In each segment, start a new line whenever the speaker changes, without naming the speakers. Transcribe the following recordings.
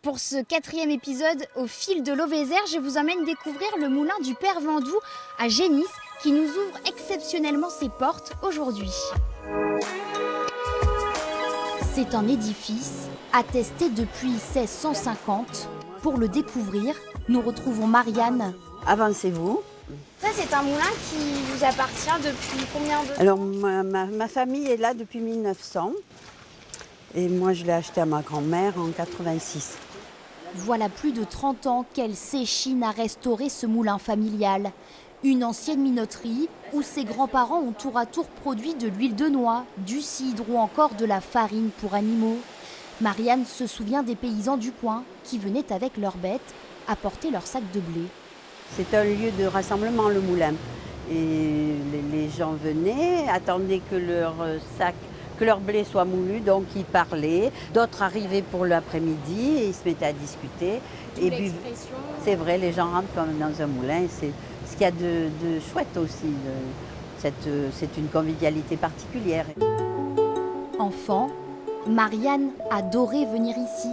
Pour ce 4e épisode, au fil de l'eau Vézère, je vous emmène découvrir le moulin du Père Vendoux à Génis, qui nous ouvre exceptionnellement ses portes aujourd'hui. C'est un édifice attesté depuis 1650. Pour le découvrir, nous retrouvons Marianne.
Avancez-vous.
Ça, c'est un moulin qui vous appartient depuis combien de temps?
Alors, ma famille est là depuis 1900. Et moi, je l'ai acheté à ma grand-mère en 86.
Voilà plus de 30 ans qu'elle s'échine à restaurer ce moulin familial. Une ancienne minoterie où ses grands-parents ont tour à tour produit de l'huile de noix, du cidre ou encore de la farine pour animaux. Marianne se souvient des paysans du coin qui venaient avec leurs bêtes apporter leurs sacs de blé.
C'est un lieu de rassemblement, le moulin. Et les gens venaient, attendaient que leur blé soit moulu, donc ils parlaient. D'autres arrivaient pour l'après-midi et ils se mettaient à discuter. Et c'est vrai, les gens rentrent comme dans un moulin. C'est ce qu'il y a de chouette aussi. C'est une convivialité particulière.
Enfant, Marianne adorait venir ici,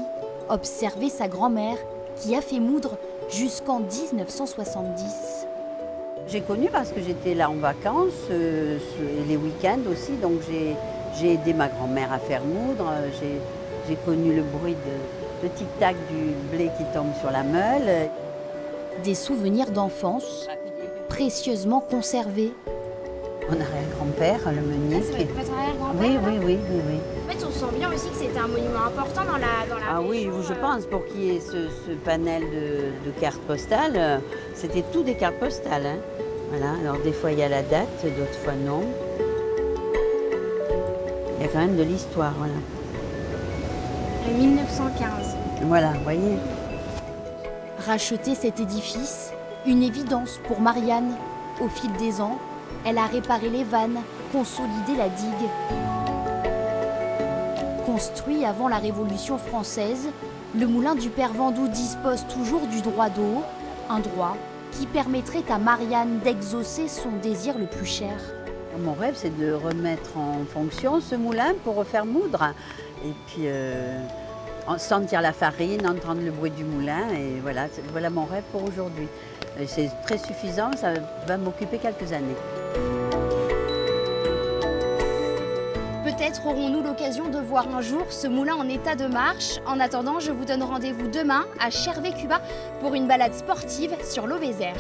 observer sa grand-mère qui a fait moudre jusqu'en 1970.
J'ai connu parce que j'étais là en vacances, les week-ends aussi, donc j'ai aidé ma grand-mère à faire moudre. J'ai connu le bruit de tic-tac du blé qui tombe sur la meule.
Des souvenirs d'enfance précieusement conservés.
Mon arrière-grand-père, le meunier.
C'est votre arrière-grand-père?
Oui.
En fait, on sent bien aussi que c'était un monument important dans la
Ah
région.
Oui, je pense, pour qu'il y ait ce panel de cartes postales, c'était tout des cartes postales. Hein. Voilà. Alors des fois il y a la date, d'autres fois non. Il y a quand même de l'histoire, voilà.
1915.
Voilà, vous voyez.
Racheter cet édifice, une évidence pour Marianne. Au fil des ans, elle a réparé les vannes, consolidé la digue. Construit avant la Révolution française, le moulin du Père Vendoux dispose toujours du droit d'eau, un droit qui permettrait à Marianne d'exaucer son désir le plus cher.
Mon rêve, c'est de remettre en fonction ce moulin pour refaire moudre. Et puis sentir la farine, entendre le bruit du moulin. Et voilà mon rêve pour aujourd'hui. Et c'est très suffisant, ça va m'occuper quelques années.
Peut-être aurons-nous l'occasion de voir un jour ce moulin en état de marche. En attendant, je vous donne rendez-vous demain à Chervé-Cubat pour une balade sportive sur l'eau Vézère.